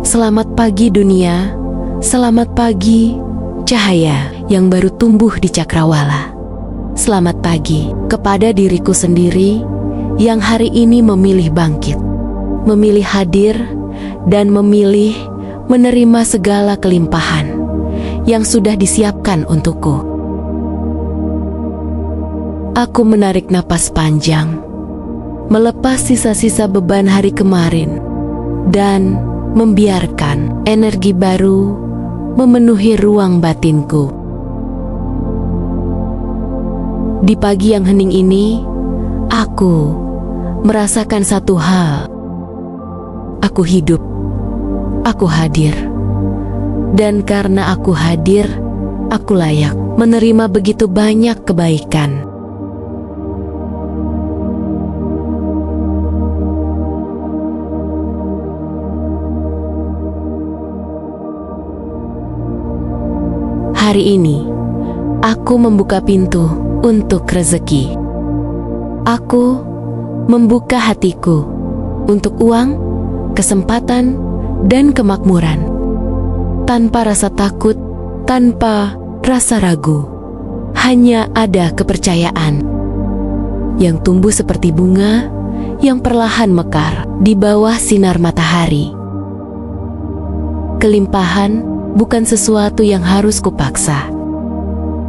Selamat pagi dunia, selamat pagi cahaya yang baru tumbuh di cakrawala. Selamat pagi kepada diriku sendiri yang hari ini memilih bangkit, memilih hadir, dan memilih menerima segala kelimpahan yang sudah disiapkan untukku. Aku menarik napas panjang, melepas sisa-sisa beban hari kemarin, dan membiarkan energi baru memenuhi ruang batinku. Di pagi yang hening ini, aku merasakan satu hal. Aku hidup, aku hadir. Dan karena aku hadir, aku layak menerima begitu banyak kebaikan. Hari ini, aku membuka pintu untuk rezeki. Aku membuka hatiku untuk uang, kesempatan, dan kemakmuran. Tanpa rasa takut, tanpa rasa ragu, hanya ada kepercayaan yang tumbuh seperti bunga yang perlahan mekar di bawah sinar matahari. Kelimpahan bukan sesuatu yang harus kupaksa.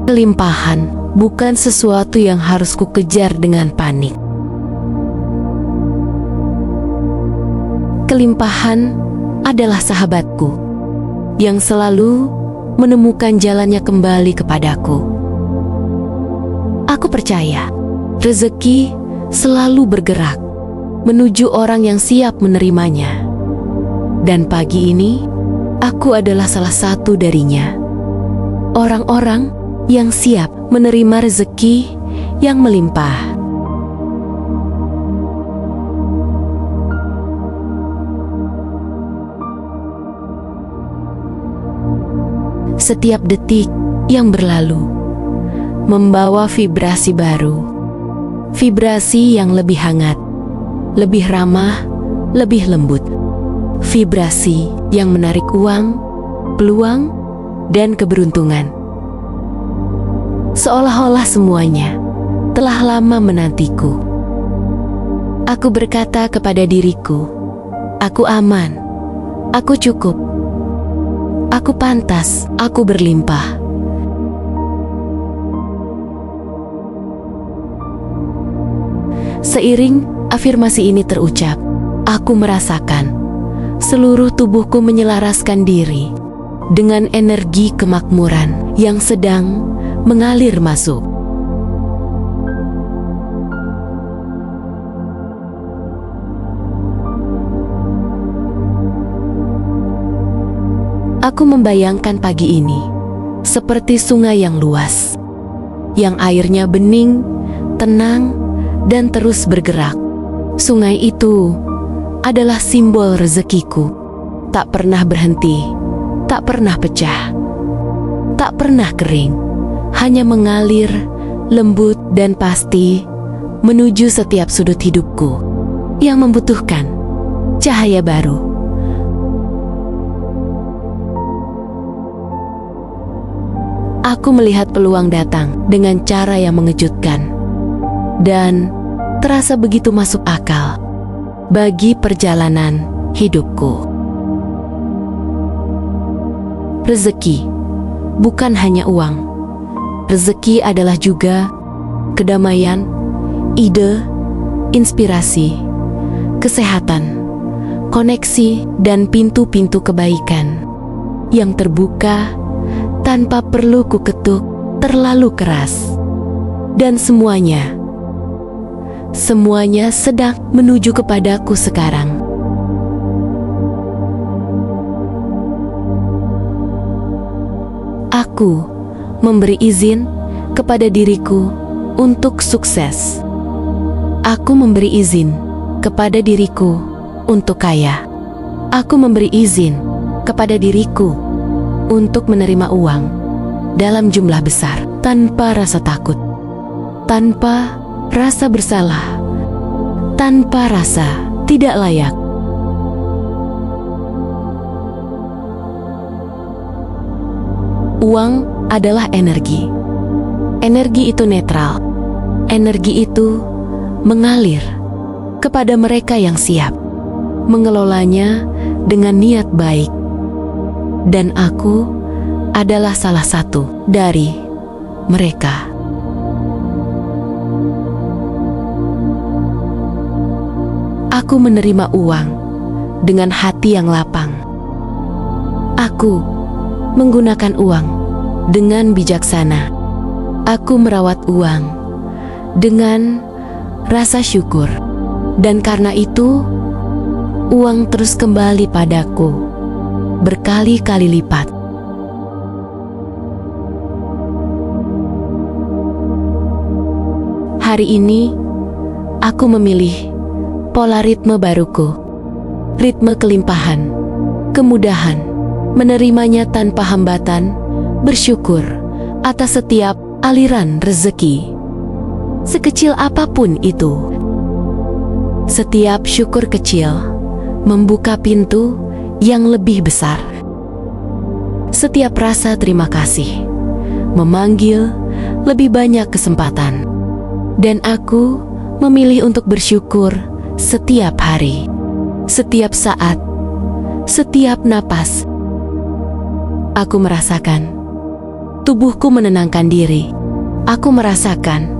Kelimpahan bukan sesuatu yang harus kukejar dengan panik. Kelimpahan adalah sahabatku yang selalu menemukan jalannya kembali kepadaku. Aku percaya rezeki selalu bergerak menuju orang yang siap menerimanya. Dan pagi ini, aku adalah salah satu darinya. Orang-orang yang siap menerima rezeki yang melimpah. Setiap detik yang berlalu membawa vibrasi baru. Vibrasi yang lebih hangat, lebih ramah, lebih lembut. Vibrasi yang menarik uang, peluang, dan keberuntungan. Seolah-olah semuanya telah lama menantiku. Aku berkata kepada diriku, aku aman, aku cukup, aku pantas, aku berlimpah. Seiring afirmasi ini terucap, aku merasakan seluruh tubuhku menyelaraskan diri dengan energi kemakmuran yang sedang mengalir masuk. Aku membayangkan pagi ini seperti sungai yang luas, yang airnya bening, tenang, dan terus bergerak. Sungai itu adalah simbol rezekiku. Tak pernah berhenti, tak pernah pecah, tak pernah kering, hanya mengalir, lembut dan pasti menuju setiap sudut hidupku yang membutuhkan cahaya baru. Aku melihat peluang datang dengan cara yang mengejutkan dan terasa begitu masuk akal bagi perjalanan hidupku. Rezeki bukan hanya uang. Rezeki adalah juga kedamaian, ide, inspirasi, kesehatan, koneksi, dan pintu-pintu kebaikan yang terbuka tanpa perlu kuketuk terlalu keras. Dan semuanya sedang menuju kepadaku sekarang. Aku memberi izin kepada diriku untuk sukses. Aku memberi izin kepada diriku untuk kaya. Aku memberi izin kepada diriku untuk menerima uang dalam jumlah besar tanpa rasa takut, tanpa rasa bersalah, tanpa rasa tidak layak. Uang adalah energi. Energi itu netral. Energi itu mengalir kepada mereka yang siap mengelolanya dengan niat baik. Dan aku adalah salah satu dari mereka. Aku menerima uang dengan hati yang lapang. Aku menggunakan uang dengan bijaksana. Aku merawat uang dengan rasa syukur. Dan karena itu, uang terus kembali padaku berkali-kali lipat. Hari ini, aku memilih pola ritme baruku. Ritme kelimpahan, kemudahan, menerimanya tanpa hambatan, bersyukur atas setiap aliran rezeki. Sekecil apapun itu, setiap syukur kecil membuka pintu yang lebih besar. Setiap rasa terima kasih memanggil lebih banyak kesempatan. Dan aku memilih untuk bersyukur setiap hari, setiap saat, setiap napas. Aku merasakan tubuhku menenangkan diri. Aku merasakan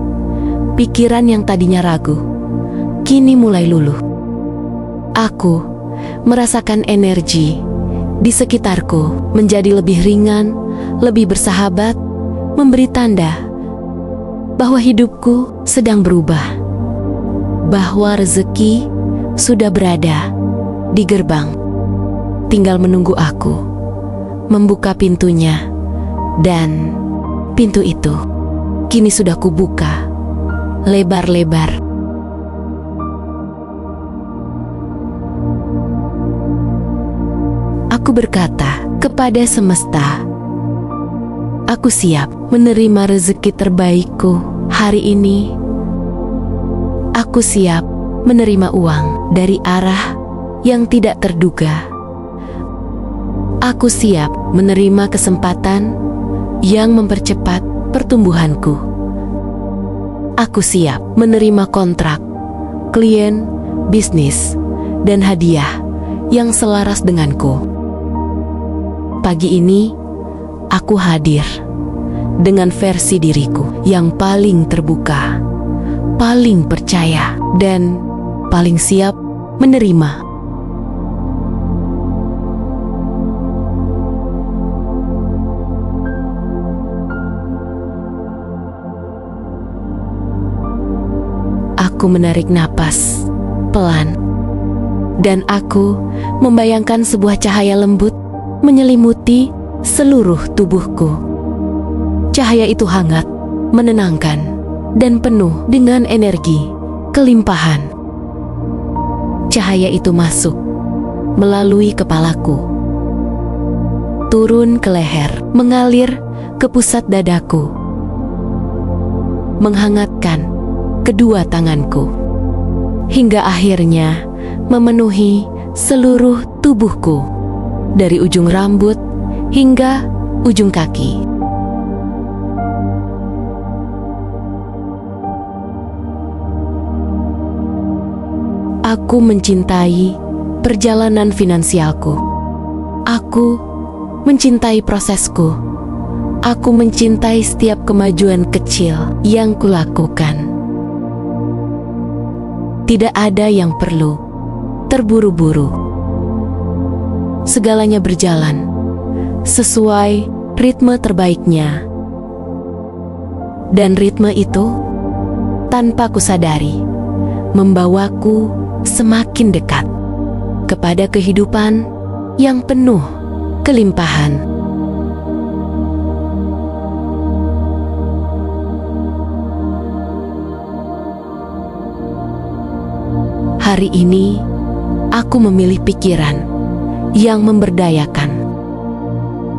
pikiran yang tadinya ragu kini mulai luluh. Aku merasakan energi di sekitarku menjadi lebih ringan, lebih bersahabat, memberi tanda bahwa hidupku sedang berubah, bahwa rezeki sudah berada di gerbang. Tinggal menunggu aku membuka pintunya, dan pintu itu kini sudah kubuka lebar-lebar. Aku berkata kepada semesta, aku siap menerima rezeki terbaikku hari ini. Aku siap menerima uang dari arah yang tidak terduga. Aku siap menerima kesempatan yang mempercepat pertumbuhanku. Aku siap menerima kontrak, klien, bisnis, dan hadiah yang selaras denganku. Pagi ini, aku hadir dengan versi diriku yang paling terbuka, paling percaya, dan paling siap menerima. Aku menarik napas pelan, dan aku membayangkan sebuah cahaya lembut menyelimuti seluruh tubuhku. Cahaya itu hangat, menenangkan, dan penuh dengan energi kelimpahan. Cahaya itu masuk melalui kepalaku, turun ke leher, mengalir ke pusat dadaku, menghangatkan kedua tanganku, hingga akhirnya memenuhi seluruh tubuhku, dari ujung rambut hingga ujung kaki. Aku mencintai perjalanan finansialku. Aku mencintai prosesku. Aku mencintai setiap kemajuan kecil yang kulakukan. Tidak ada yang perlu terburu-buru. Segalanya berjalan sesuai ritme terbaiknya. Dan ritme itu, tanpa kusadari, membawaku semakin dekat kepada kehidupan yang penuh kelimpahan. Hari ini, aku memilih pikiran yang memberdayakan.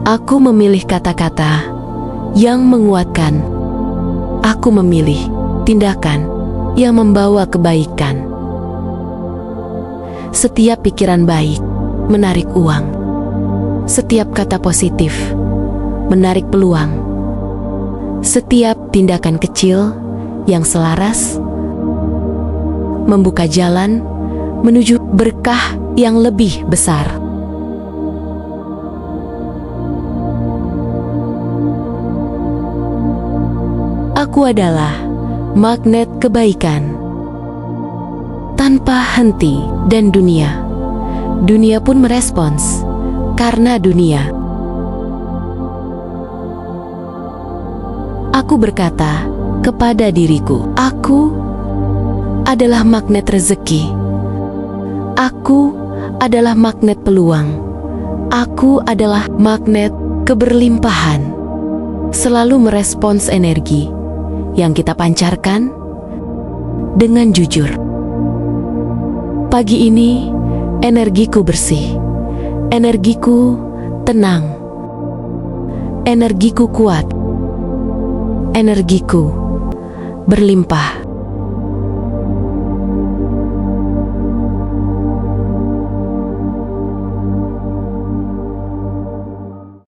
Aku memilih kata-kata yang menguatkan. Aku memilih tindakan yang membawa kebaikan. Setiap pikiran baik menarik uang. Setiap kata positif menarik peluang. Setiap tindakan kecil yang selaras membuka jalan menuju berkah yang lebih besar. Aku adalah magnet kebaikan. Tanpa henti dan dunia pun merespons karena dunia. Aku berkata kepada diriku, aku adalah magnet rezeki. Aku adalah magnet peluang. Aku adalah magnet keberlimpahan. Selalu merespons energi yang kita pancarkan dengan jujur. Pagi ini, energiku bersih, energiku tenang, energiku kuat, energiku berlimpah.